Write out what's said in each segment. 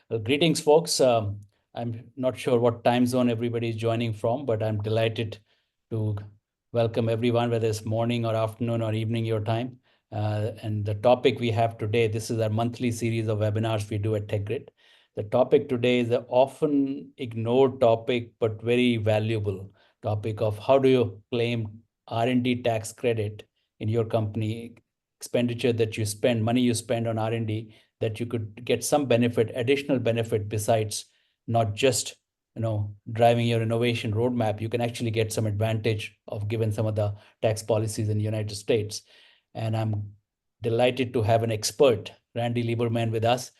Greetings, folks. I'm not sure what time zone everybody is joining from, but I'm delighted to welcome everyone, whether it's morning or afternoon or evening your time. And the topic we have today, this is our monthly series of webinars we do at Techgrit. The topic today is an often ignored topic, but very valuable topic of how do you claim R&D tax credit in your company, expenditure that you spend, money you spend on R&D, that you could get some benefit, additional benefit besides not just driving your innovation roadmap. You can actually get some advantage of given some of the tax policies in the United States. And I'm delighted to have an expert, Randy Lieberman, with us.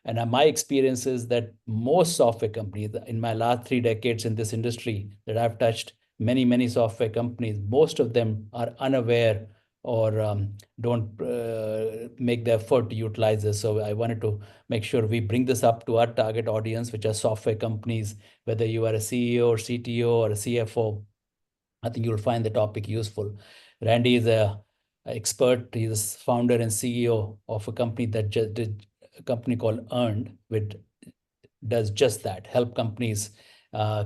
And my experience is that most software companies, in my last 3 decades in this industry that I've touched, many software companies, most of them are unaware or don't make the effort to utilize this. So I wanted to make sure we bring this up to our target audience, which are software companies, whether you are a CEO or CTO or a CFO. I think you'll find the topic useful. Randy is a expert. He's founder and CEO of a company that just did a company called Earned, which does just that, help companies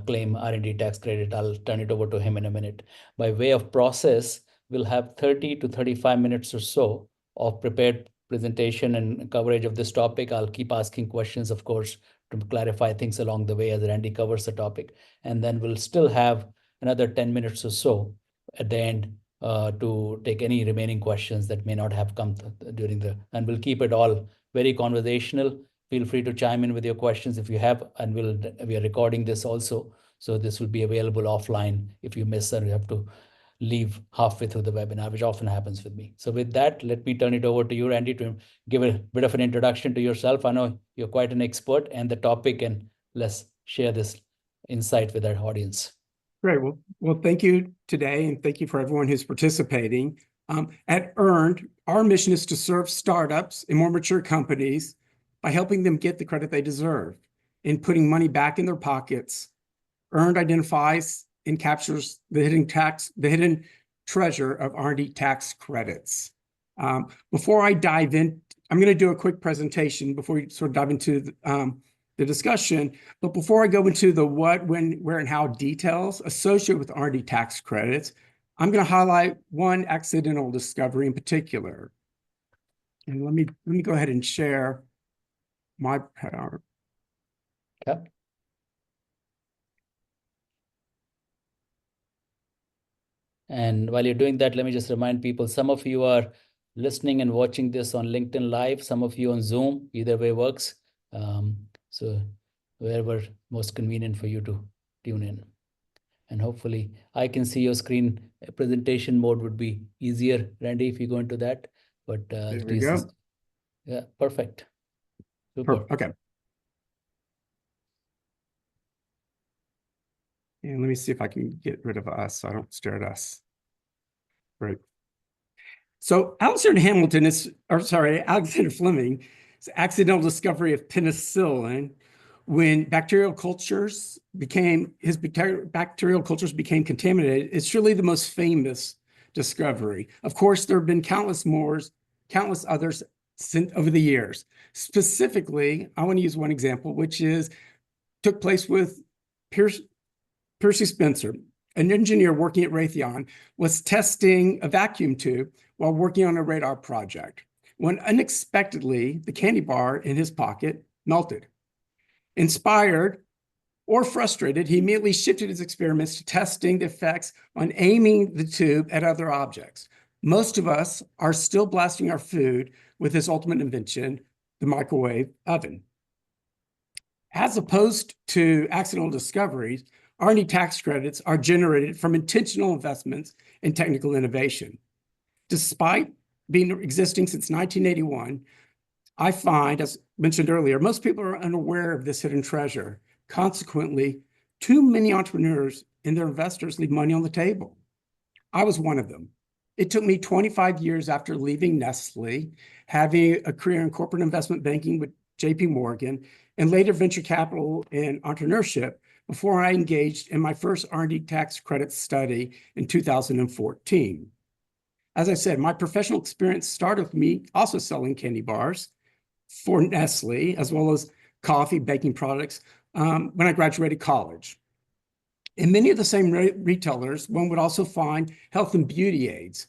claim R&D tax credit. I'll turn it over to him in a minute. By way of process, we'll have 30 to 35 minutes or so of prepared presentation and coverage of this topic. I'll keep asking questions, of course, to clarify things along the way as Randy covers the topic. And then we'll still have another 10 minutes or so at the end to take any remaining questions that may not have come during and we'll keep it all very conversational. Feel free to chime in with your questions if you have, and we are recording this also. So this will be available offline if you miss or you have to leave halfway through the webinar, which often happens with me. So with that, let me turn it over to you, Randy, to give a bit of an introduction to yourself. I know you're quite an expert and the topic, and let's share this insight with our audience. Great. Well, thank you today, and thank you for everyone who's participating. At Earned, our mission is to serve startups and more mature companies by helping them get the credit they deserve and putting money back in their pockets. Earned identifies and captures the hidden treasure of R&D tax credits. Before I dive in, I'm going to do a quick presentation before we sort of dive into the discussion. But before I go into the what, when, where, and how details associated with R&D tax credits, I'm going to highlight one accidental discovery in particular. And let me go ahead and share my power. Okay. And while you're doing that, let me just remind people, some of you are listening and watching this on LinkedIn Live, some of you on Zoom, either way works. So wherever most convenient for you to tune in. And hopefully I can see your screen. Presentation mode would be easier, Randy, if you go into that. But there we go. Yeah, perfect. Super. Okay. And let me see if I can get rid of us so I don't stare at us. Great. So Alexander Fleming's accidental discovery of penicillin when bacterial cultures became contaminated is surely the most famous discovery. Of course, there have been countless others over the years. Specifically, I want to use one example, which took place with Percy Spencer, an engineer working at Raytheon, was testing a vacuum tube while working on a radar project, when unexpectedly the candy bar in his pocket melted. Inspired or frustrated, he immediately shifted his experiments to testing the effects on aiming the tube at other objects. Most of us are still blasting our food with his ultimate invention, the microwave oven. As opposed to accidental discoveries, R&D tax credits are generated from intentional investments in technical innovation. Despite existing since 1981, I find, as mentioned earlier, most people are unaware of this hidden treasure. Consequently, too many entrepreneurs and their investors leave money on the table. I was one of them. It took me 25 years after leaving Nestle, having a career in corporate investment banking with JP Morgan, and later venture capital and entrepreneurship before I engaged in my first R&D tax credit study in 2014. As I said, my professional experience started with me also selling candy bars for Nestle, as well as coffee, baking products when I graduated college. In many of the same retailers, one would also find health and beauty aids.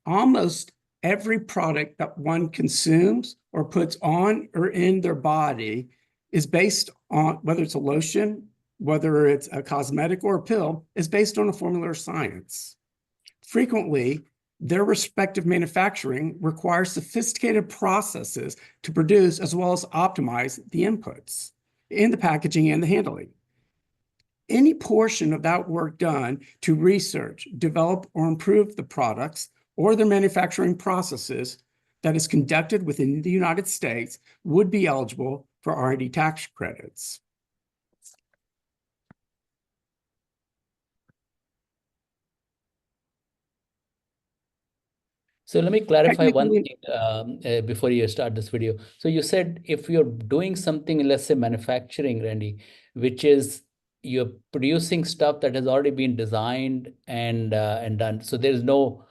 Almost every product that one consumes or puts on or in their body is based on, whether it's a lotion, whether it's a cosmetic or a pill, is based on a formula or science. Frequently, their respective manufacturing requires sophisticated processes to produce as well as optimize the inputs in the packaging and the handling. Any portion of that work done to research, develop, or improve the products or their manufacturing processes that is conducted within the United States would be eligible for R&D tax credits. So let me clarify one Technically, thing before you start this video. So you said if you're doing something, let's say manufacturing, Randy, which is you're producing stuff that has already been designed and done. So there's no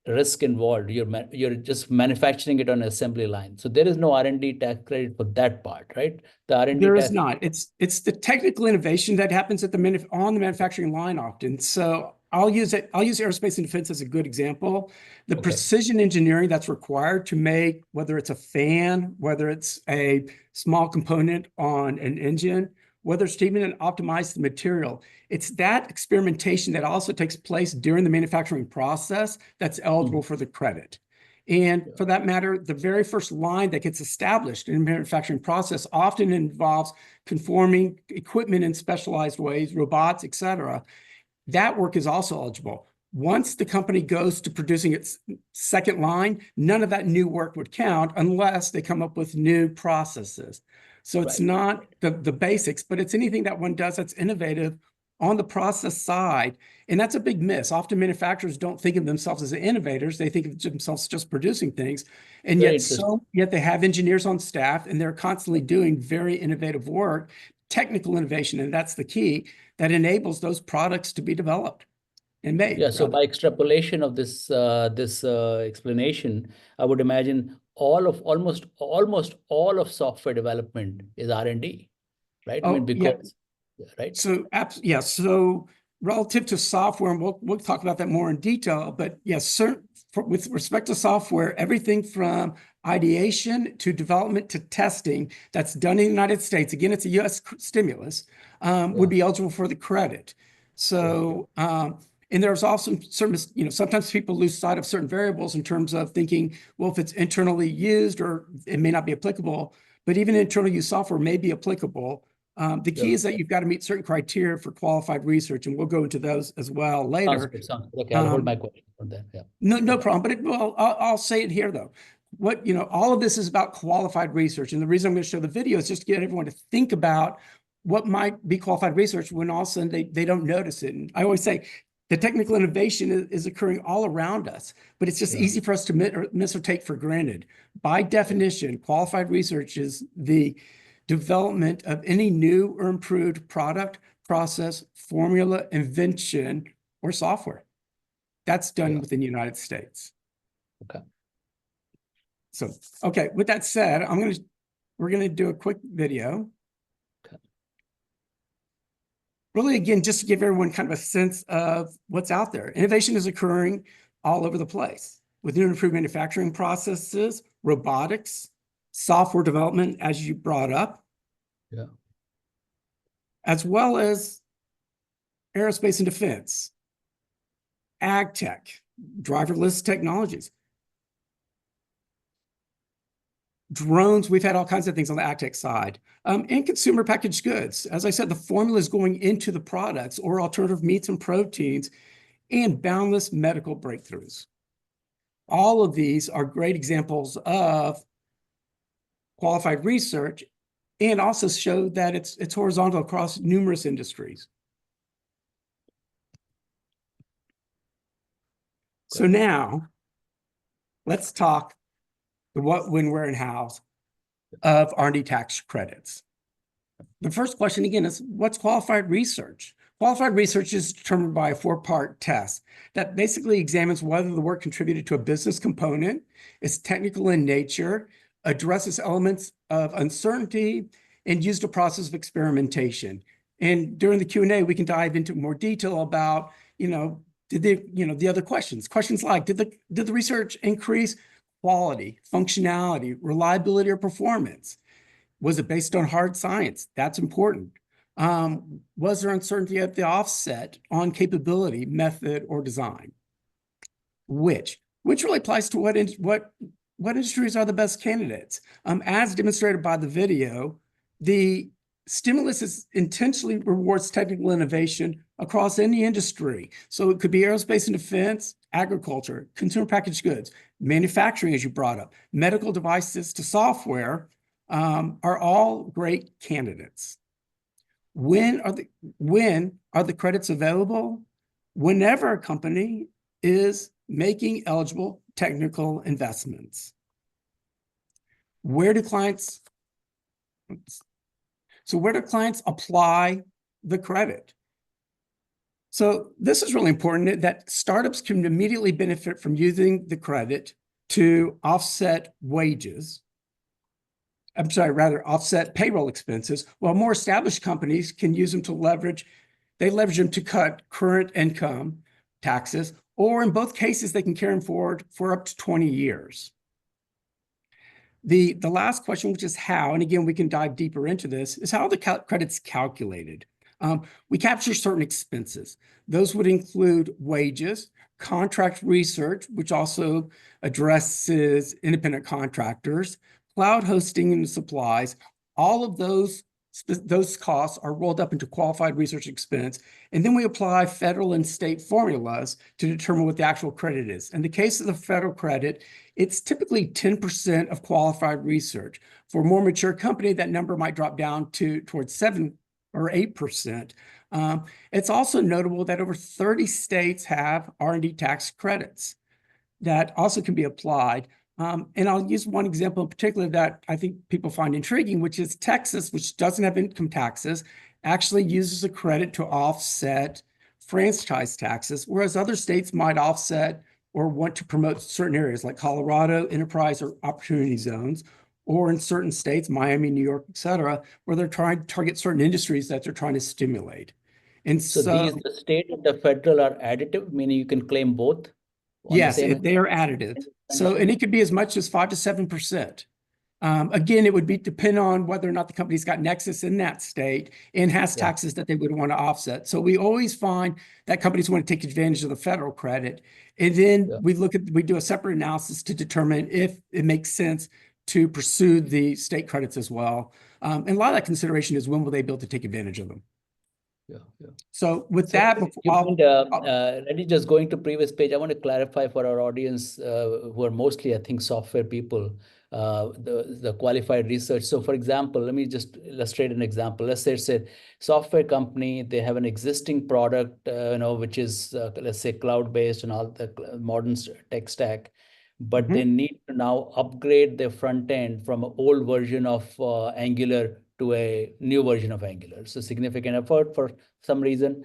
risk involved. You're just manufacturing it on an assembly line. So there is no R&D tax credit for that part, right? The R&D there is tax. not. It's the technical innovation that happens at the on the manufacturing line often. So I'll use aerospace and defense as a good example. The Okay. precision engineering that's required to make, whether it's a fan, whether it's a small component on an engine, whether it's to even optimize the material, it's that experimentation that also takes place during the manufacturing process that's eligible for the credit. And for that matter, the very first line that gets established in the manufacturing process often involves conforming equipment in specialized ways, robots, et cetera. That work is also eligible. Once the company goes to producing its second line, none of that new work would count unless they come up with new processes. So it's not the basics, but it's anything that one does that's innovative on the process side. And that's a big miss. Often manufacturers don't think of themselves as innovators. They think of themselves just producing things. And yet they have engineers on staff and they're constantly doing very innovative work, technical innovation, and that's the key that enables those products to be developed and made. Yeah, so by extrapolation of this explanation, I would imagine almost all of software development is R&D, right? I mean, because right. So so relative to software, and we'll talk about that more in detail, but yes, with respect to software, everything from ideation to development to testing that's done in the United States, again, it's a US stimulus, would be eligible for the credit. So, and there's also certain, sometimes people lose sight of certain variables in terms of thinking, well, if it's internally used or it may not be applicable, but even internal use software may be applicable. The key is that you've got to meet certain criteria for qualified research, and we'll go into those as well later. Sounds good. Okay, I'll hold my question on that. Yeah. No problem. But I'll say it here though. All of this is about qualified research, and the reason I'm going to show the video is just to get everyone to think about what might be qualified research when all of a sudden they don't notice it. And I always say the technical innovation is occurring all around us, but it's just easy for us to miss or take for granted. By definition, qualified research is the development of any new or improved product, process, formula, invention, or software. That's done within the United States. Okay. So, okay, with that said, we're gonna do a quick video. Okay. Really, again, just to give everyone kind of a sense of what's out there. Innovation is occurring all over the place with new and improved manufacturing processes, robotics, software development, as you brought up, as well as aerospace and defense, ag tech, driverless technologies, drones. We've had all kinds of things on the ag tech side, and consumer packaged goods. As I said, the formula is going into the products or alternative meats and proteins, and boundless medical breakthroughs. All of these are great examples of qualified research and also show that it's horizontal across numerous industries. So now let's talk the what, when, where, and how of R&D tax credits. The first question again is, what's qualified research? Qualified research is determined by a four-part test that basically examines whether the work contributed to a business component, is technical in nature, addresses elements of uncertainty, and used a process of experimentation. And during the Q&A, we can dive into more detail about, the other questions. Questions like, did the research increase quality, functionality, reliability, or performance? Was it based on hard science? That's important. Was there uncertainty at the offset on capability, method, or design? Which really applies to what industries are the best candidates. As demonstrated by the video, the stimulus intentionally rewards technical innovation across any industry. So it could be aerospace and defense, agriculture, consumer packaged goods, manufacturing, as you brought up, medical devices to software, are all great candidates. When are the credits available? Whenever a company is making eligible technical investments. Where do clients apply the credit? So this is really important that startups can immediately benefit from using the credit to offset offset payroll expenses, while more established companies can use them to leverage them to cut current income taxes, or in both cases, they can carry them forward for up to 20 years. The last question, which is how, and again, we can dive deeper into this, is how are the credits calculated? We capture certain expenses. Those would include wages, contract research, which also addresses independent contractors, cloud hosting and supplies. All of those costs are rolled up into qualified research expense, and then we apply federal and state formulas to determine what the actual credit is. In the case of the federal credit, it's typically 10% of qualified research. For a more mature company, that number might drop down towards 7 or 8%. It's also notable that over 30 states have R&D tax credits that also can be applied. And I'll use one example in particular that I think people find intriguing, which is Texas, which doesn't have income taxes, actually uses a credit to offset franchise taxes, whereas other states might offset or want to promote certain areas like Colorado, enterprise or opportunity zones, or in certain states, Miami, New York, et cetera, where they're trying to target certain industries that they're trying to stimulate. And So these, the state and the federal are additive, meaning you can claim both on the yes, same they are additive. So, and it could be as much as 5 to 7%. Again, it would depend on whether or not the company's got nexus in that state and has taxes that they would want to offset. So we always find that companies want to take advantage of the federal credit. And then we do a separate analysis to determine if it makes sense to pursue the state credits as well. And a lot of that consideration is when will they be able to take advantage of them. So with that, Randy, just going to previous page, I want to clarify for our audience who are mostly, I think, software people, the qualified research. So for example, let me just illustrate an example. Let's say it's a software company, they have an existing product, which is, let's say, cloud-based and all the modern tech stack, but they need to now upgrade their front end from an old version of Angular to a new version of Angular. So significant effort for some reason.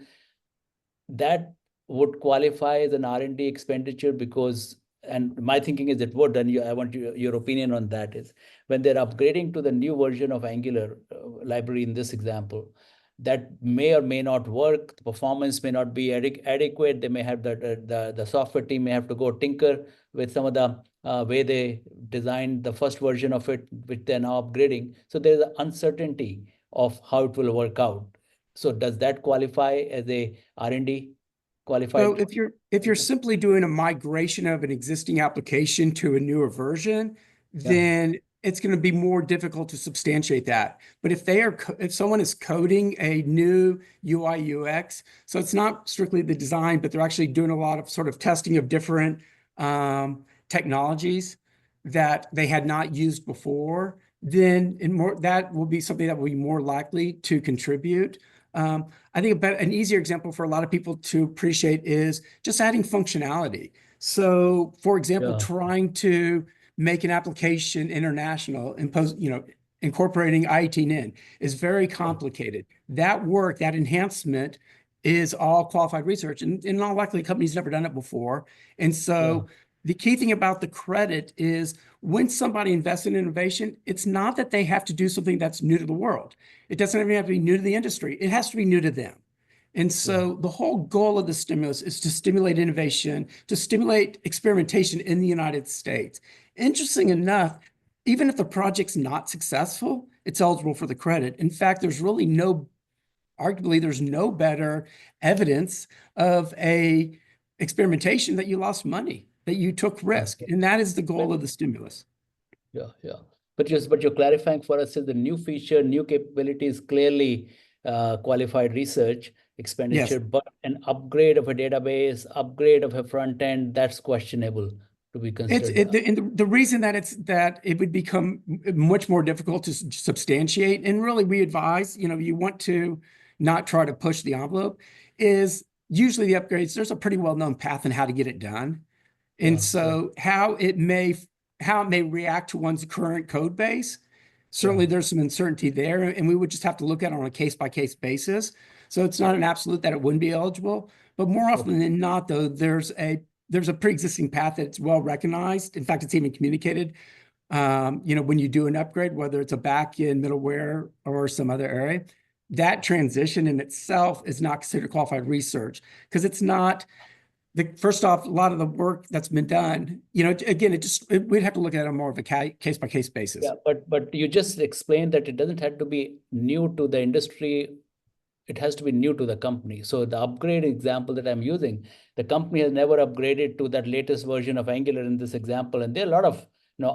That would qualify as an R&D expenditure because, and my thinking is it would, and I want your opinion on that, is when they're upgrading to the new version of Angular library in this example, that may or may not work, the performance may not be adequate, they may have the software team may have to go tinker with some of the way they designed the first version of it, which they're now upgrading. So there's an uncertainty of how it will work out. So does that qualify as a R&D qualified? So if you're simply doing a migration of an existing application to a newer version, then it's going to be more difficult to substantiate that. But if someone is coding a new UI UX, so it's not strictly the design, but they're actually doing a lot of sort of testing of different technologies that they had not used before, then that will be something that will be more likely to contribute. I think an easier example for a lot of people to appreciate is just adding functionality. So, for example, trying to make an application international, incorporating IETN is very complicated. That work, that enhancement is all qualified research, and in all likelihood, companies never done it before. And so the key thing about the credit is when somebody invests in innovation, it's not that they have to do something that's new to the world. It doesn't even have to be new to the industry. It has to be new to them. And so the whole goal of the stimulus is to stimulate innovation, to stimulate experimentation in the United States. Interesting enough, even if the project's not successful, it's eligible for the credit. In fact, arguably, there's no better evidence of a experimentation that you lost money, that you took risk. And that is the goal of the stimulus. Yeah, yeah. But you're clarifying for us is the new feature, new capabilities, clearly qualified research expenditure, Yes. but an upgrade of a database, upgrade of a front end, that's questionable to be considered. And the reason that it would become much more difficult to substantiate, and really we advise, you want to not try to push the envelope, is usually the upgrades, there's a pretty well-known path on how to get it done. And so how it may react to one's current code base, certainly there's some uncertainty there, and we would just have to look at it on a case-by-case basis. So it's not an absolute that it wouldn't be eligible, but more often than not, though, there's a pre-existing path that's well recognized. In fact, it's even communicated. When you do an upgrade, whether it's a back-end middleware or some other area, that transition in itself is not considered qualified research because it's not. First off, a lot of the work that's been done, again, we'd have to look at it on more of a case-by-case basis. Yeah, but you just explained that it doesn't have to be new to the industry. It has to be new to the company. So the upgrade example that I'm using, the company has never upgraded to that latest version of Angular in this example. And there are a lot of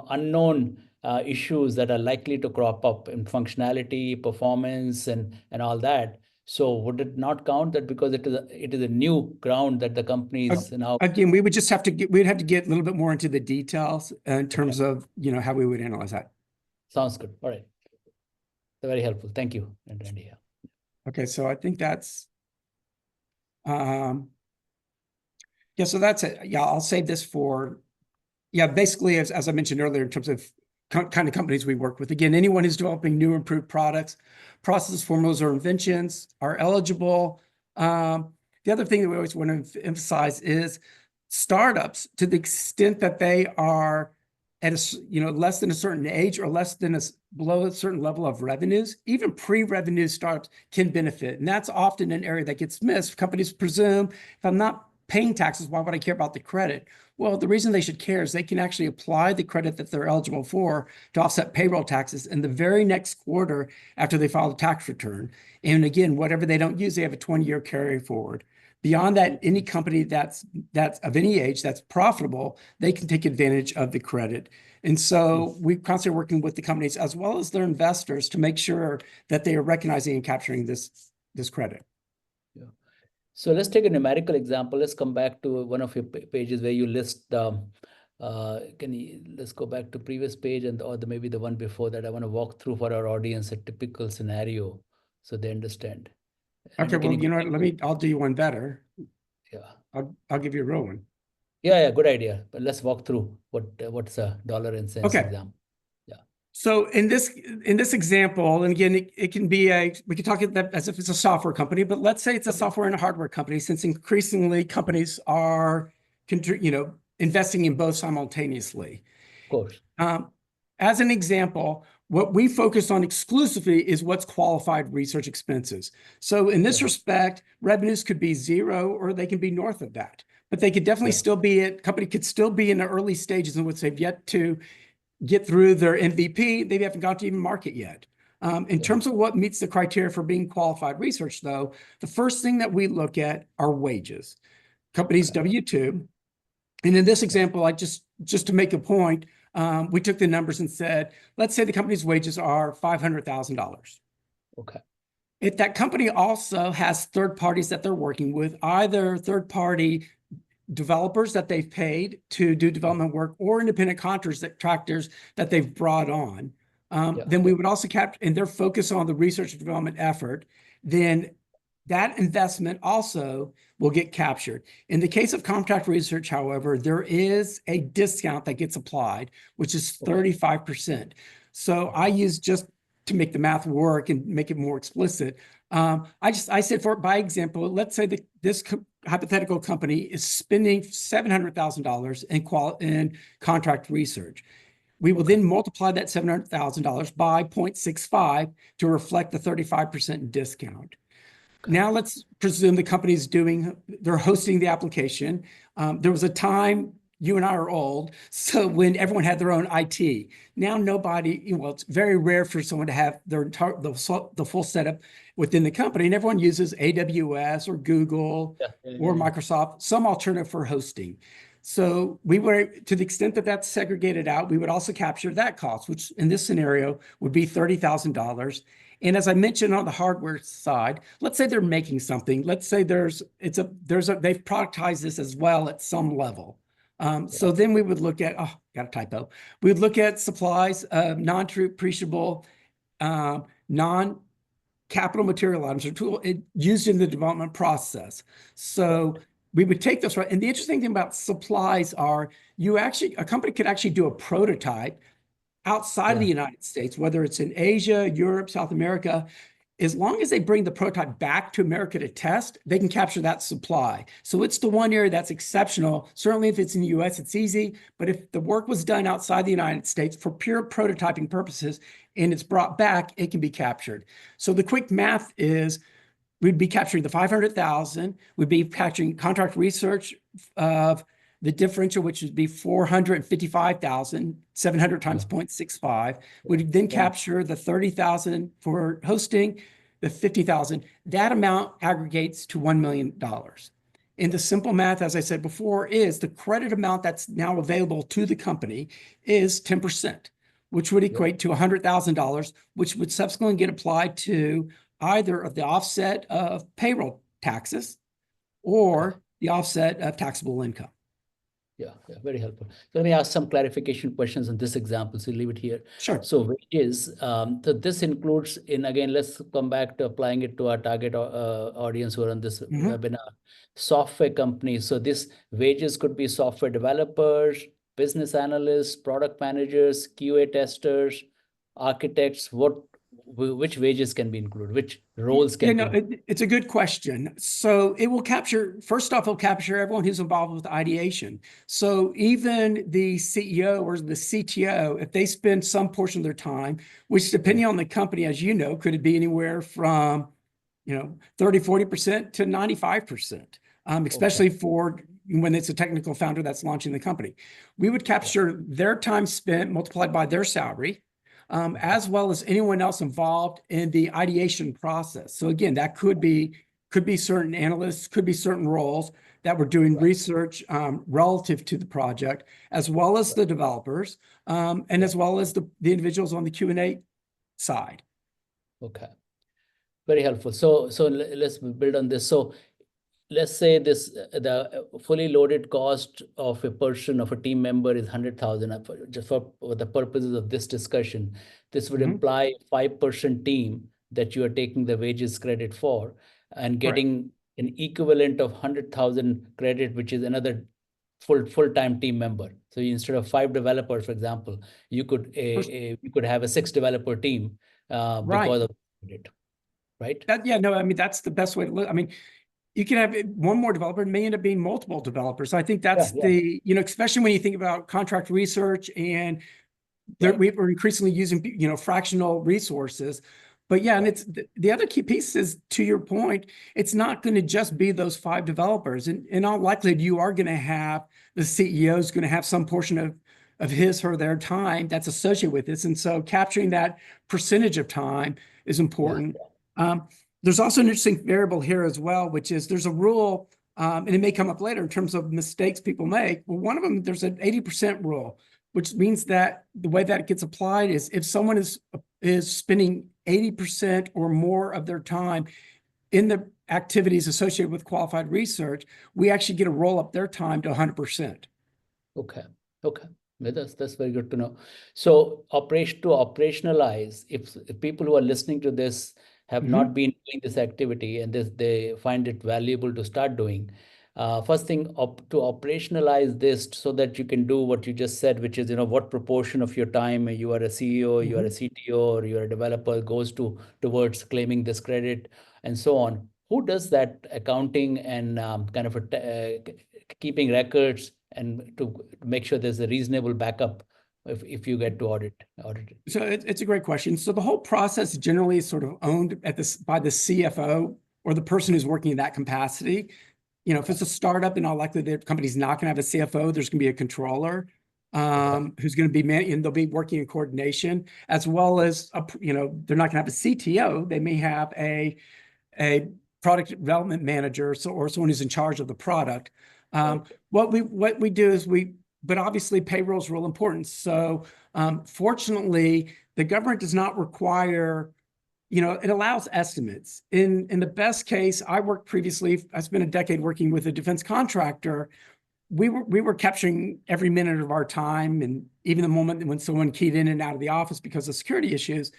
unknown issues that are likely to crop up in functionality, performance, and all that. So would it not count that because it is a new ground that the company is now? Again, we'd have to get a little bit more into the details in terms of how we would analyze that. Sounds good. All right. Very helpful. Thank you, Randy. Okay, so I think that's yeah, so that's it. Yeah, I'll save this for basically as I mentioned earlier in terms of kind of companies we work with. Again, anyone who's developing new improved products, processes, formulas, or inventions are eligible. The other thing that we always want to emphasize is startups, to the extent that they are at less than a certain age or below a certain level of revenues, even pre-revenue startups can benefit. And that's often an area that gets missed. Companies presume, if I'm not paying taxes, why would I care about the credit? Well, the reason they should care is they can actually apply the credit that they're eligible for to offset payroll taxes in the very next quarter after they file the tax return. And again, whatever they don't use, they have a 20-year carry forward. Beyond that, any company that's of any age that's profitable, they can take advantage of the credit. And so we're constantly working with the companies as well as their investors to make sure that they are recognizing and capturing this credit. Yeah. So let's take a numerical example. Let's come back to one of your pages where you list. Let's go back to previous page or maybe the one before that. I want to walk through for our audience a typical scenario so they understand. Okay, well, you know what? I'll do you one better. Yeah. I'll give you a real one. Yeah, good idea. But let's walk through what's a dollar and cents example. Yeah. So in this example, and again, it can be we can talk about as if it's a software company, but let's say it's a software and a hardware company, since increasingly companies are investing in both simultaneously. Of course. As an example, what we focus on exclusively is what's qualified research expenses. So in this respect, revenues could be zero or they can be north of that, but they could definitely still be company could still be in the early stages in which they've yet to get through their MVP. They haven't got to even market yet. In terms of what meets the criteria for being qualified research, though, the first thing that we look at are wages. Companies W-2. And in this example, just to make a point, we took the numbers and said, let's say the company's wages are $500,000. Okay. If that company also has third parties that they're working with, either third-party developers that they've paid to do development work or independent contractors that they've brought on, then we would also capture, and they're focused on the research and development effort, then that investment also will get captured. In the case of contract research, however, there is a discount that gets applied, which is 35%. So I use, just to make the math work and make it more explicit, I said by example, let's say that this hypothetical company is spending $700,000 in contract research. We will then multiply that $700,000 by 0.65 to reflect the 35% discount. Okay. Now let's presume the company's they're hosting the application. There was a time, you and I are old, so when everyone had their own IT. Now nobody, well, it's very rare for someone to have the full setup within the company, and everyone uses AWS or Google or Microsoft, some alternative for hosting. So we were, to the extent that that's segregated out, we would also capture that cost, which in this scenario would be $30,000. And as I mentioned on the hardware side, let's say they're making something. Let's say they've productized this as well at some level. So then we would look at, oh, got a typo. We would look at supplies of non-depreciable, non-capital material items or tool used in the development process. So we would take those, right? And the interesting thing about supplies are a company could actually do a prototype outside of the United States, whether it's in Asia, Europe, South America. As long as they bring the prototype back to America to test, they can capture that supply. So it's the one area that's exceptional. Certainly if it's in the US, it's easy. But if the work was done outside the United States for pure prototyping purposes and it's brought back, it can be captured. So the quick math is we'd be capturing the 500,000, we'd be capturing contract research of the differential, which would be 455,000, 700 times 0.65. We'd then capture the 30,000 for hosting, the 50,000. That amount aggregates to $1 million. And the simple math, as I said before, is the credit amount that's now available to the company is 10%, which would equate to $100,000, which would subsequently get applied to either of the offset of payroll taxes or the offset of taxable income. Yeah, very helpful. So let me ask some clarification questions on this example. So leave it here. Sure. So wages, so this includes again, let's come back to applying it to our target audience who are on this webinar, software companies. So this wages could be software developers, business analysts, product managers, QA testers, architects. Which wages can be included? Which roles can be? It's a good question. So it will capture, first off, it'll capture everyone who's involved with ideation. So even the CEO or the CTO, if they spend some portion of their time, which depending on the company, as you know, could be anywhere from 30, 40% to 95%, especially for when it's a technical founder that's launching the company. We would capture their time spent multiplied by their salary, as well as anyone else involved in the ideation process. So again, that could be certain analysts, could be certain roles that were doing research relative to the project, as well as the developers, and as well as the individuals on the Q&A side. Okay, very helpful. So let's build on this. So let's say the fully loaded cost of a person, of a team member is 100,000. Just for the purposes of this discussion, this would imply 5% team that you are taking the wages credit for and getting an equivalent of 100,000 credit, which is another full-time team member. So instead of 5 developers, for example, you could have a 6 developer team because of it, right? That's the best way to look. I mean, you can have one more developer, it may end up being multiple developers. I think that's especially when you think about contract research and we're increasingly using, fractional resources. But and it's the other key piece is, to your point, it's not going to just be those 5 developers. And in all likelihood, you are going to have the CEO is going to have some portion of his or their time that's associated with this. And so capturing that percentage of time is important. There's also an interesting variable here as well, which is there's a rule, and it may come up later in terms of mistakes people make. Well, one of them, there's an 80% rule, which means that the way that it gets applied is if someone is spending 80% or more of their time in the activities associated with qualified research, we actually get to roll up their time to 100%. Okay. That's very good to know. So to operationalize, if people who are listening to this have not been doing this activity and they find it valuable to start doing, first thing to operationalize this so that you can do what you just said, which is, what proportion of your time you are a CEO, you are a CTO, or you are a developer goes towards claiming this credit and so on. who does that accounting and kind of keeping records and to make sure there's a reasonable backup if you get to audit it? So it's a great question. So the whole process generally is sort of owned at this by the CFO or the person who's working in that capacity. You know, if it's a startup, in all likelihood, the company's not going to have a CFO. There's going to be a controller who's going to be and they'll be working in coordination, as well as you know, they're not going to have a CTO. They may have a product development manager, or someone who's in charge of the product. What we do is but obviously payroll is real important. So fortunately, the government does not require, you know, it allows estimates. In the best case, I worked previously, I spent a decade working with a defense contractor. We were capturing every minute of our time, and even the moment when someone keyed in and out of the office because of security issues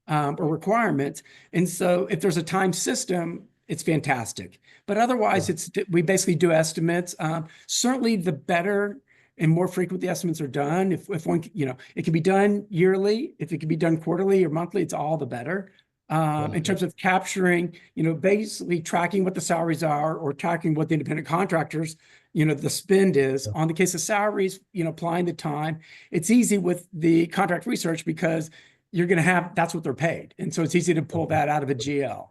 or requirements. And so if there's a time system, it's fantastic. But otherwise, we basically do estimates. Certainly the better and more frequent the estimates are done. If one, you know, it can be done yearly. If it can be done quarterly or monthly, it's all the better. In terms of capturing, you know, basically tracking what the salaries are or tracking what the independent contractors, you know, the spend is. On the case of salaries, you know, applying the time, it's easy with the contract research because you're going to have, that's what they're paid. And so it's easy to pull that out of a GL.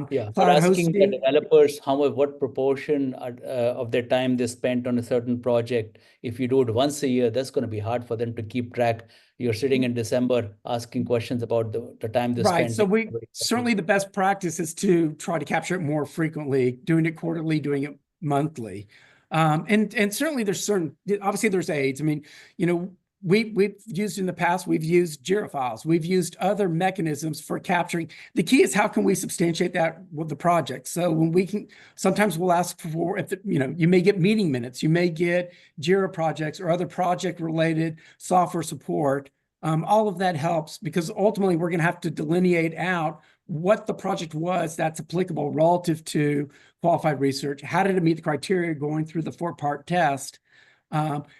Yeah, for Cloud asking the hosting, developers what proportion of their time they spent on a certain project. If you do it once a year, that's going to be hard for them to keep track. You're sitting in December asking questions about the time they right. spent. So certainly the best practice is to try to capture it more frequently, doing it quarterly, doing it monthly. And certainly there's obviously there's aids. I mean, you know, we've used in the past, we've used JIRA files, we've used other mechanisms for capturing. The key is how can we substantiate that with the project? So when we can, sometimes we'll ask for, you know, you may get meeting minutes, you may get JIRA projects or other project related software support. All of that helps because ultimately we're going to have to delineate out what the project was that's applicable relative to qualified research. How did it meet the criteria going through the 4-part test?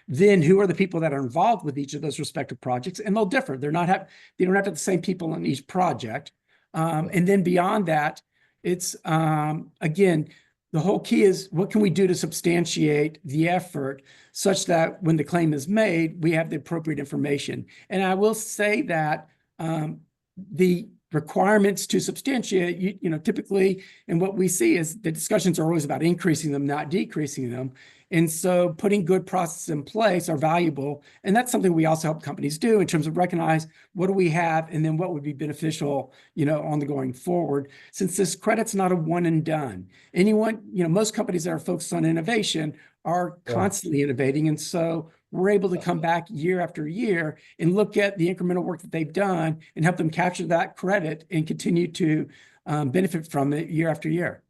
Then who are the people that are involved with each of those respective projects? And they'll differ. They don't have the same people on each project. And then beyond that, it's again, the whole key is what can we do to substantiate the effort such that when the claim is made, we have the appropriate information. And I will say that the requirements to substantiate, you know, typically, and what we see is the discussions are always about increasing them, not decreasing them. And so putting good processes in place are valuable. And that's something we also help companies do in terms of recognize what do we have and then what would be beneficial, you know, on the going forward. Since this credit's not a one and done. Anyone, you know, most companies that are focused on innovation are constantly innovating. And so we're able to come back year after year and look at the incremental work that they've done and help them capture that credit and continue to benefit from it year after year.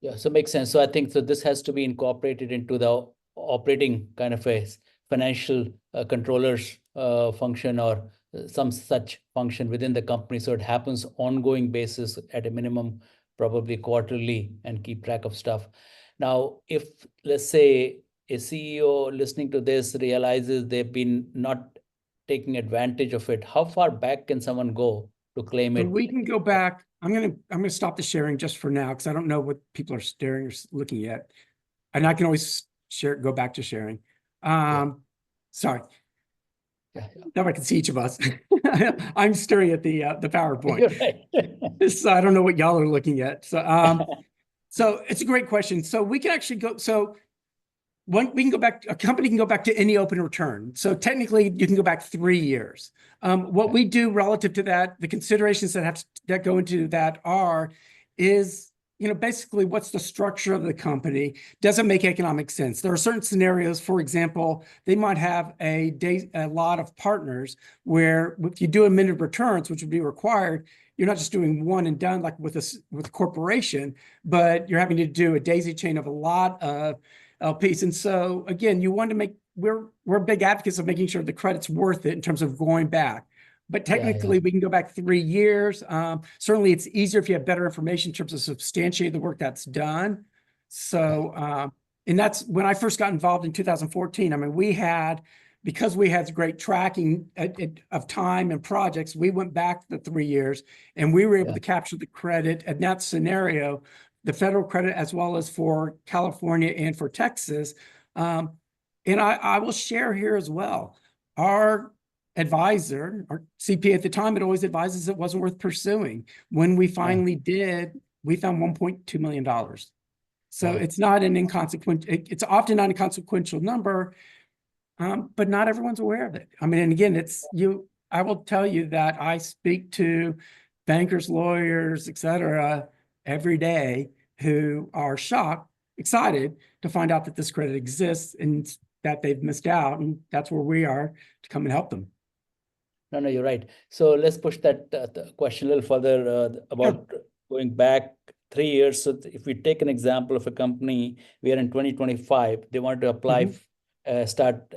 Yeah, so makes sense. So I think so this has to be incorporated into the operating kind of a financial controllers function or some such function within the company. So it happens ongoing basis at a minimum, probably quarterly, and keep track of stuff. Now, if let's say a CEO listening to this realizes they've been not taking advantage of it, how far back can someone go to claim So it? we can go back. I'm gonna stop the sharing just for now because I don't know what people are staring or looking at, and I can always go back to sharing. Sorry. Now I can see each of us. I'm staring at the PowerPoint. You're right. So I don't know what y'all are looking at. So it's a great question. So we can actually go. So we can go back. A company can go back to any open return. So technically, you can go back 3 years. What we do relative to that, the considerations that go into that is, you know, basically what's the structure of the company? Does it make economic sense? There are certain scenarios, for example, they might have a lot of partners where if you do amended returns, which would be required, you're not just doing one and done like with a corporation, but you're having to do a daisy chain of a lot of LPs. And so again, you want to we're big advocates of making sure the credit's worth it in terms of going back. But technically, we can go back 3 years. Certainly, it's easier if you have better information in terms of substantiating the work that's done. So, and that's when I first got involved in 2014. I mean, because we had great tracking of time and projects, we went back the 3 years and we were able to capture the credit in that scenario the federal credit as well as for California and for Texas. And I will share here as well. Our advisor, our CPA at the time, it always advises it wasn't worth pursuing. When we finally did, we found $1.2 million. So Wow. it's not an inconsequential, it's often not a consequential number, but not everyone's aware of it. I mean, and again, I will tell you that I speak to bankers, lawyers, et cetera, every day who are shocked, excited to find out that this credit exists and that they've missed out. And that's where we are to come and help them. No, you're right. So let's push that question a little further about going back 3 years. So if we take an example of a company, we are in 2025, they want to apply, start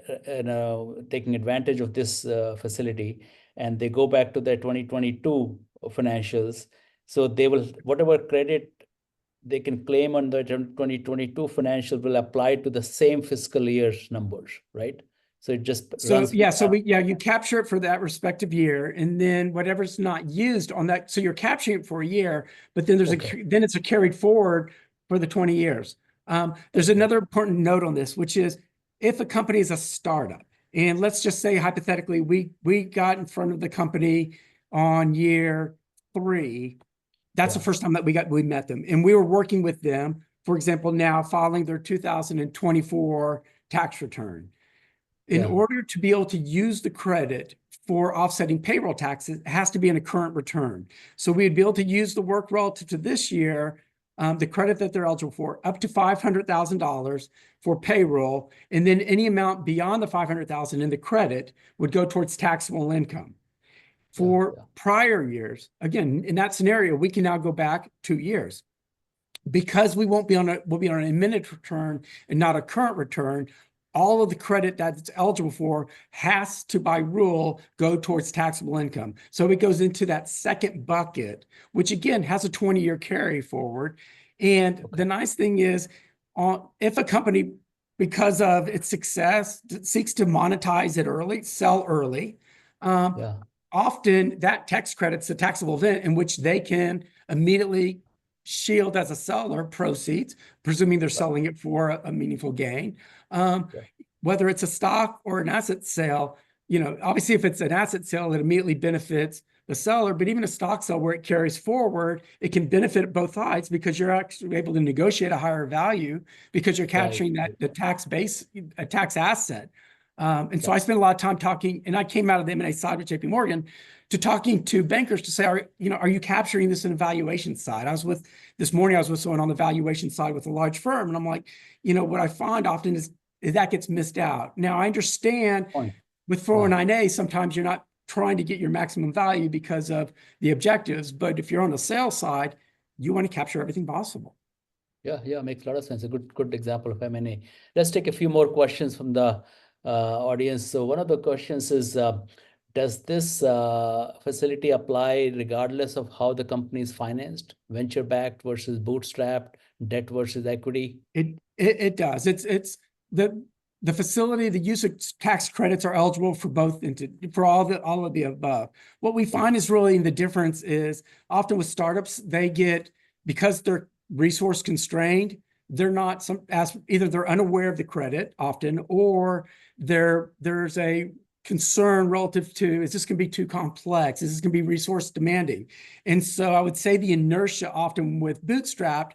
taking advantage of this facility, and they go back to their 2022 financials. So they will, whatever credit they can claim on the 2022 financial will apply to the same fiscal year's numbers, right? So it just runs. You capture it for that respective year, and then whatever's not used on that. So you're capturing it for a year, but then then it's a carried forward for the 20 years. There's another important note on this, which is if a company is a startup, and let's just say hypothetically, we got in front of the company on year 3. That's the first time that we met them, and we were working with them, for example, now filing their 2024 tax return. In order to be able to use the credit for offsetting payroll taxes, it has to be in a current return. So we'd be able to use the work relative to this year, the credit that they're eligible for, up to $500,000 for payroll, and then any amount beyond the $500,000 in the credit would go towards taxable income. For prior years, again, in that scenario, we can now go back 2 years. Because we'll be on an amended return and not a current return, all of the credit that it's eligible for has to, by rule, go towards taxable income. So it goes into that second bucket, which again has a 20-year carry forward. And the nice thing is, if a company, because of its success, seeks to monetize it early, sell early, often that tax credit's a taxable event in which they can immediately shield as a seller proceeds, presuming they're selling it for a meaningful gain. Whether it's a stock or an asset sale, obviously if it's an asset sale, it immediately benefits the seller, but even a stock sale where it carries forward, it can benefit both sides because you're actually able to negotiate a higher value because you're capturing the tax base, a tax asset. And so I spent a lot of time talking, and I came out of the M&A side with JP Morgan to talking to bankers to say, are you capturing this in the valuation side? This morning I was with someone on the valuation side with a large firm, and I'm like, what I find often is that gets missed out. Now I understand with 409A, sometimes you're not trying to get your maximum value because of the objectives, but if you're on the sales side, you want to capture everything possible. Yeah, makes a lot of sense. A good example of M&A. Let's take a few more questions from the audience. So one of the questions is, does this facility apply regardless of how the company is financed, venture-backed versus bootstrapped, debt versus equity? It does. It's the facility, the use of tax credits are eligible for both, for all of the above. What we find is really the difference is often with startups, because they're resource constrained, they're not either they're unaware of the credit often, or there's a concern relative to, is this going to be too complex? Is this going to be resource demanding? And so I would say the inertia often with bootstrapped,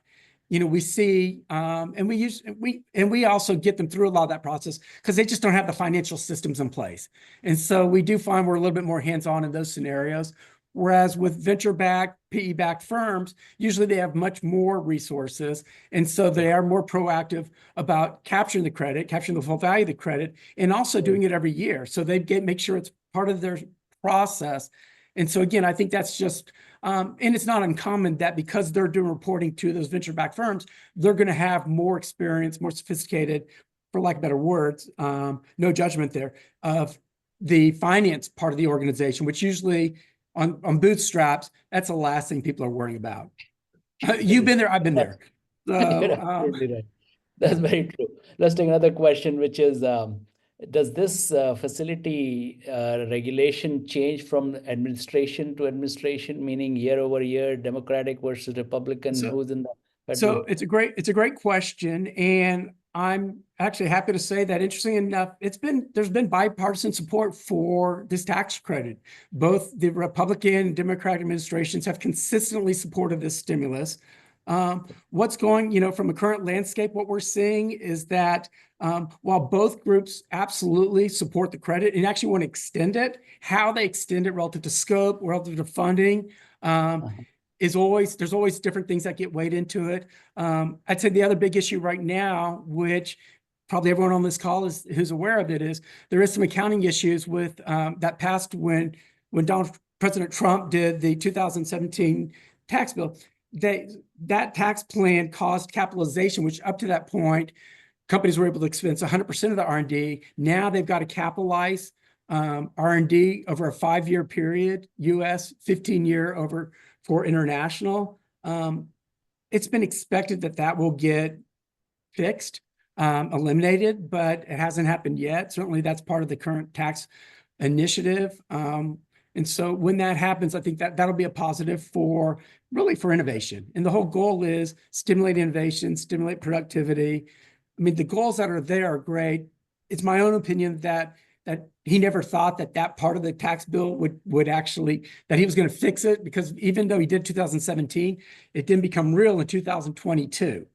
we see, and we also get them through a lot of that process because they just don't have the financial systems in place. And so we do find we're a little bit more hands-on in those scenarios. Whereas with venture-backed, PE-backed firms, usually they have much more resources. And so they are more proactive about capturing the credit, capturing the full value of the credit, and also doing it every year. So they make sure it's part of their process. And so again, I think that's just, and it's not uncommon that because they're doing reporting to those venture-backed firms, they're going to have more experience, more sophisticated, for lack of better words, no judgment there, of the finance part of the organization, which usually on bootstraps, that's the last thing people are worrying about. You've been there, I've been there. So, You're absolutely right. That's very true. Let's take another question, which is, does this facility regulation change from administration to administration, meaning year over year, Democratic versus Republican, who's in the But So it's a great question, and I'm actually happy to say that, interesting enough, there's been bipartisan support for this tax credit. Both the Republican and Democratic administrations have consistently supported this stimulus. What's going, from a current landscape, what we're seeing is that while both groups absolutely support the credit and actually want to extend it, how they extend it relative to scope, relative to funding, uh-huh. there's always different things that get weighed into it. I'd say the other big issue right now, which probably everyone on this call who's aware of it, is there is some accounting issues with that passed when President Trump did the 2017 tax bill. That tax plan caused capitalization, which up to that point, companies were able to expense 100% of the R&D. Now they've got to capitalize R&D over a 5-year period, US, 15-year over for international. It's been expected that will get fixed, eliminated, but it hasn't happened yet. Certainly that's part of the current tax initiative. And so when that happens, I think that'll be a positive for innovation. And the whole goal is stimulate innovation, stimulate productivity. I mean, the goals that are there are great. It's my own opinion that he never thought that part of the tax bill would actually, that he was going to fix it, because even though he did 2017, it didn't become real in 2022.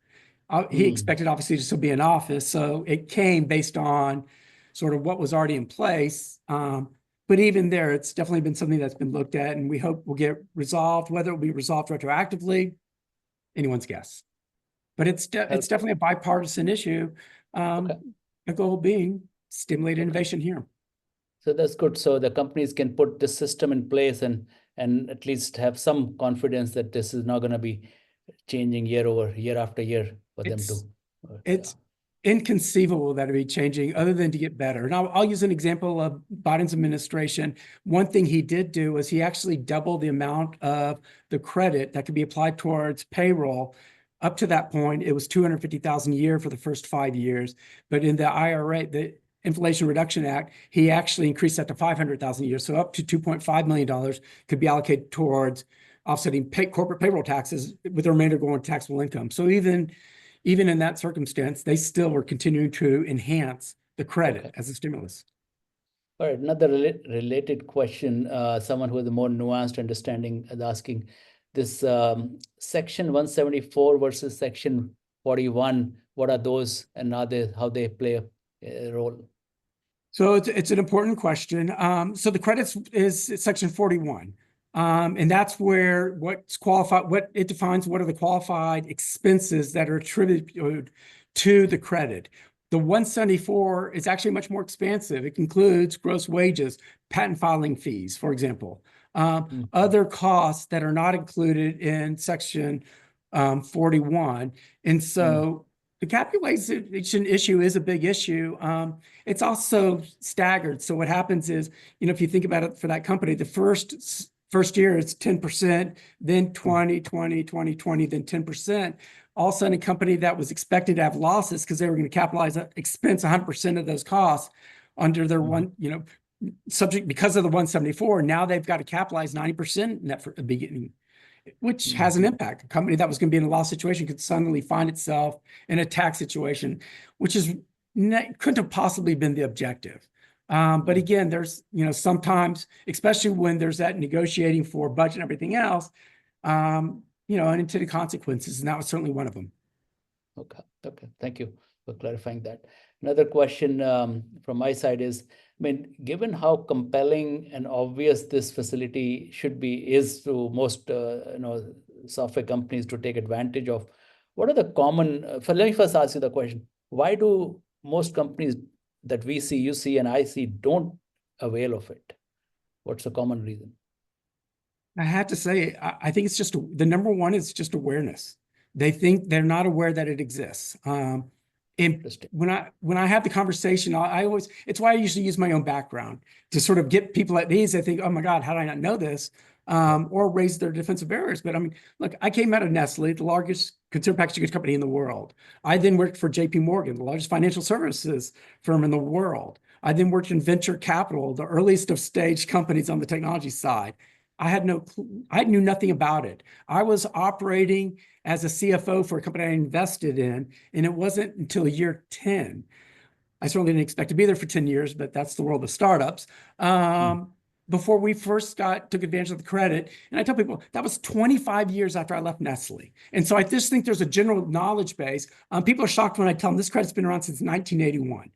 He expected obviously to still be in office, so it came based on sort of what was already in place. But even there, it's definitely been something that's been looked at, and we hope will get resolved. Whether it will be resolved retroactively, anyone's guess. But it's definitely a bipartisan issue. Okay. The goal being stimulate innovation here. So that's good. So the companies can put this system in place and at least have some confidence that this is not going to be changing year after year for them to. It's inconceivable that it'd be changing other than to get better. And I'll use an example of Biden's administration. One thing he did do was he actually doubled the amount of the credit that could be applied towards payroll. Up to that point, it was $250,000 a year for the first 5 years. But in the IRA, the Inflation Reduction Act, he actually increased that to $500,000 a year. So up to $2.5 million could be allocated towards offsetting corporate payroll taxes, with the remainder going to taxable income. So even in that circumstance, they still were continuing to enhance the credit as a stimulus. All right, another related question. Someone who has a more nuanced understanding is asking this Section 174 versus Section 41. What are those, and how they play a role? So it's an important question. So the credits is Section 41. And that's where what's qualified, what it defines, what are the qualified expenses that are attributed to the credit. The 174 is actually much more expansive. It includes gross wages, patent filing fees, for example, other costs that are not included in Section 41. And so the capitalization issue is a big issue. It's also staggered. So what happens is, if you think about it for that company, the first year it's 10%, then 20, 20, 20, 20, then 10%. All of a sudden, a company that was expected to have losses because they were going to expense 100% of those costs under their subject because of the 174. Now they've got to capitalize 90% net for the beginning, which has an impact. A company that was going to be in a loss situation could suddenly find itself in a tax situation, which couldn't have possibly been the objective. But again, there's, sometimes, especially when there's that negotiating for budget and everything else, unintended consequences, and that was certainly one of them. Okay. Thank you for clarifying that. Another question from my side is, given how compelling and obvious this facility is to most, software companies to take advantage of, what are the common, let me first ask you the question, why do most companies that we see, you see, and I see don't avail of it? What's the common reason? I have to say, I think it's just the number one is just awareness. They think they're not aware that it exists. And when I have the conversation, it's why I usually use my own background to sort of get people at ease. I think, oh my God, how did I not know this? Or raise their defensive barriers. But look, I came out of Nestle, the largest consumer packaged goods company in the world. I then worked for JP Morgan, the largest financial services firm in the world. I then worked in venture capital, the earliest of stage companies on the technology side. I knew nothing about it. I was operating as a CFO for a company I invested in, and it wasn't until year 10. I certainly didn't expect to be there for 10 years, but that's the world of startups. Mm. Before we first took advantage of the credit. And I tell people that was 25 years after I left Nestle. And so I just think there's a general knowledge base. People are shocked when I tell them this credit's been around since 1981.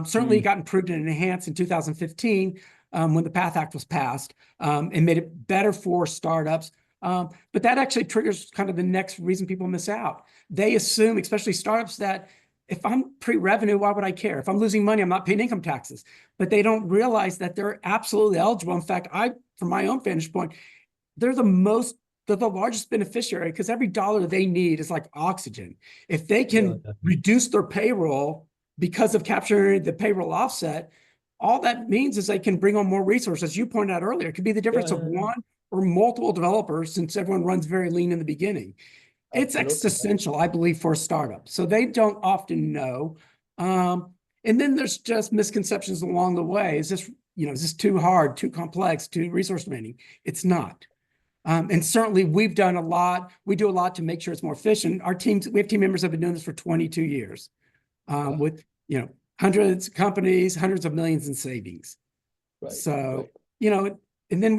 Certainly it Mm. got improved and enhanced in 2015 when the PATH Act was passed and made it better for startups. But that actually triggers kind of the next reason people miss out. They assume, especially startups, that if I'm pre-revenue, why would I care? If I'm losing money, I'm not paying income taxes. But they don't realize that they're absolutely eligible. In fact, from my own vantage point, they're the largest beneficiary because every dollar they need is like oxygen. If they Yeah, can reduce their payroll because of capturing the payroll offset, all that means is they can bring on more resources. As you pointed out earlier, it could be the difference of yeah. one or multiple developers since everyone runs very lean in the beginning. It's Absolutely. existential, I believe, for a startup. So they don't often know. And then there's just misconceptions along the way. Is this too hard, too complex, too resource demanding? It's not. And certainly we've done a lot. We do a lot to make sure it's more efficient. We have team members that have been doing this for 22 years Wow. with, hundreds of companies, hundreds of millions in savings. Right, So, right. and then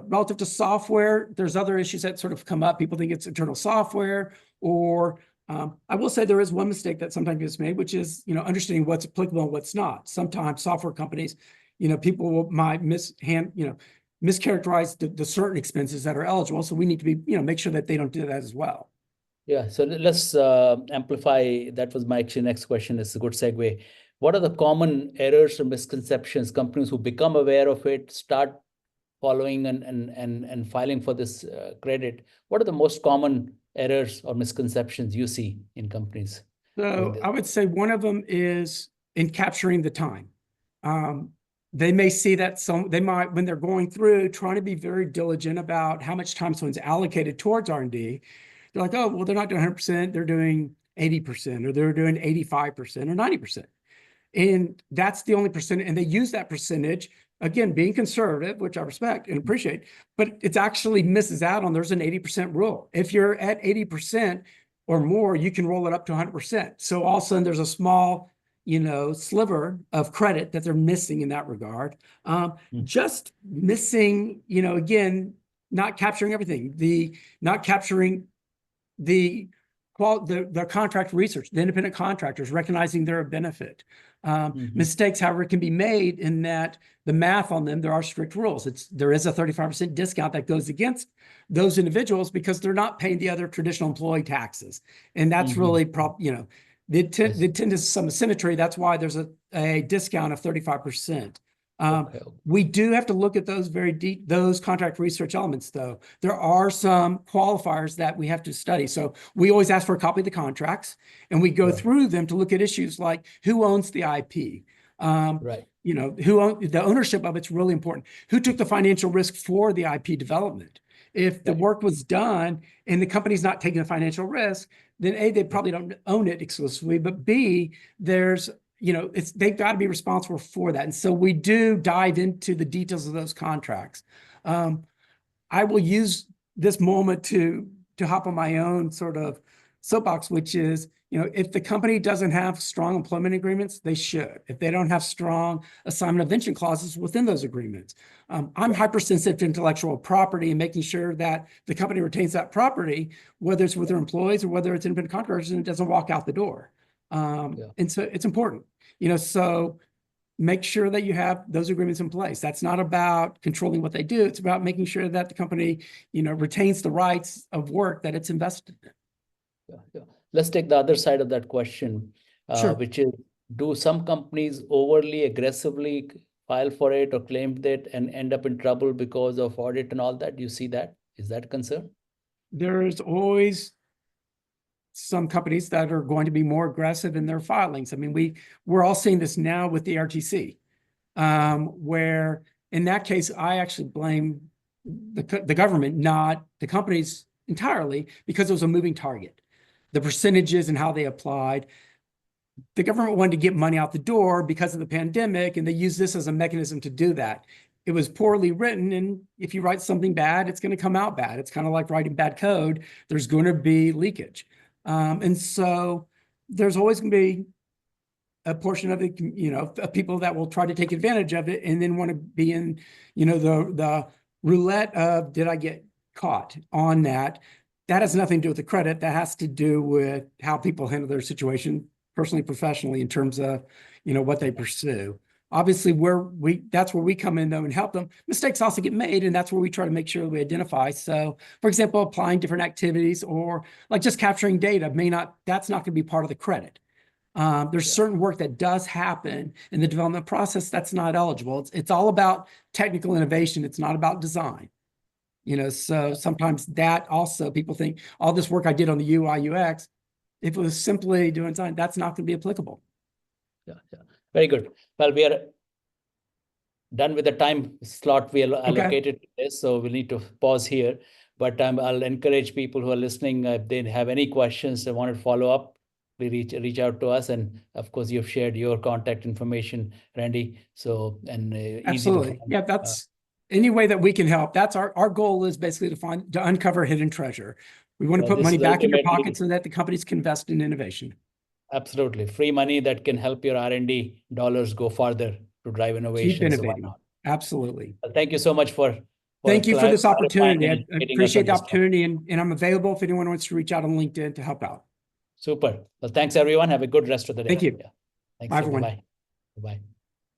relative to software, there's other issues that sort of come up. People think it's internal software, or I will say there is one mistake that sometimes gets made, which is, understanding what's applicable and what's not. Sometimes software companies, people might mischaracterize the certain expenses that are eligible. So we need to be, make sure that they don't do that as well. Yeah, so let's amplify. That was my actually next question. It's a good segue. What are the common errors or misconceptions companies who become aware of it start following and filing for this credit? What are the most common errors or misconceptions you see in companies doing So this? I would say one of them is in capturing the time. They may see that they might, when they're going through, trying to be very diligent about how much time someone's allocated towards R&D. They're like, oh, well, they're not doing 100%, they're doing 80%, or they're doing 85% or 90%. And that's the only percent. And they use that percentage, again, being conservative, which I respect and appreciate, but it actually misses out on there's an 80% rule. If you're at 80% or more, you can roll it up to 100%. So all of a sudden there's a small, sliver of credit that they're missing in that regard. Mm. Just missing, again, not capturing everything, not capturing the contract research, the independent contractors recognizing they're a benefit. Mistakes, however, can be made in that the math on them, there are strict rules. There is a 35% discount that goes against those individuals because they're not paying the other traditional employee taxes. And that's really, the intent is some symmetry. That's why there's a discount of 35%. Okay. We do have to look at those those contract research elements, though. There are some qualifiers that we have to study. So we always ask for a copy of the contracts, and we go Right. through them to look at issues like who owns the IP. Right. The ownership of it's really important. Who took the financial risk for the IP development? If the Right. work was done and the company's not taking a financial risk, then A, they probably don't own it exclusively, but B, they've got to be responsible for that. And so we do dive into the details of those contracts. I will use this moment to hop on my own sort of soapbox, which is, if the company doesn't have strong employment agreements, they should. If they don't have strong assignment of venture clauses within those agreements. I'm hypersensitive to intellectual property and making sure that the company retains that property, whether it's with their employees or whether it's independent contractors, and it doesn't walk out the door. And so it's important, so make sure that you have those agreements in place. That's not about controlling what they do. It's about making sure that the company, retains the rights of work that it's invested in. Yeah. Let's take the other side of that question, Sure. which is, do some companies overly aggressively file for it or claim that and end up in trouble because of audit and all that? Do you see that? Is that a concern? There's always some companies that are going to be more aggressive in their filings. I mean, we're all seeing this now with the RTC, where in that case, I actually blame the government, not the companies entirely, because it was a moving target. The percentages and how they applied. The government wanted to get money out the door because of the pandemic, and they used this as a mechanism to do that. it was poorly written. And if you write something bad, it's going to come out bad. It's kind of like writing bad code. There's going to be leakage. And so there's always going to be a portion of it, of people that will try to take advantage of it and then want to be in, the roulette of, did I get caught on that? That has nothing to do with the credit. That has to do with how people handle their situation personally, professionally, in terms of, what they pursue. Obviously, that's where we come in though and help them. Mistakes also get made, and that's where we try to make sure we identify. So, for example, applying different activities or like just capturing data that's not going to be part of the credit. There's certain work that does happen in the development process that's not eligible. It's all about technical innovation. It's not about design. So sometimes that also people think all this work I did on the UI UX, if it was simply doing design, that's not going to be applicable. Yeah. Very good. Well, we are done with the time slot we allocated to this, so we'll need to pause here. But I'll encourage people who are listening, if they have any questions, they want to follow up, please reach out to us. And of course, you've shared your contact information, Randy. So, and absolutely, easy to find. Yeah, that's any way that we can help. That's our goal is basically to uncover hidden treasure. We want to put money back in your pocket so that the companies can invest in innovation. Absolutely. Free money that can help your R&D dollars go farther to drive innovation. Keep innovating. So absolutely. Well, thank you so much for thank you for this opportunity. I appreciate the opportunity, and I'm available if anyone wants to reach out on LinkedIn to help out. Super. Well, thanks everyone. Have a good rest of the day. Thank you. Yeah. Thanks. Bye, everyone. Bye. Bye.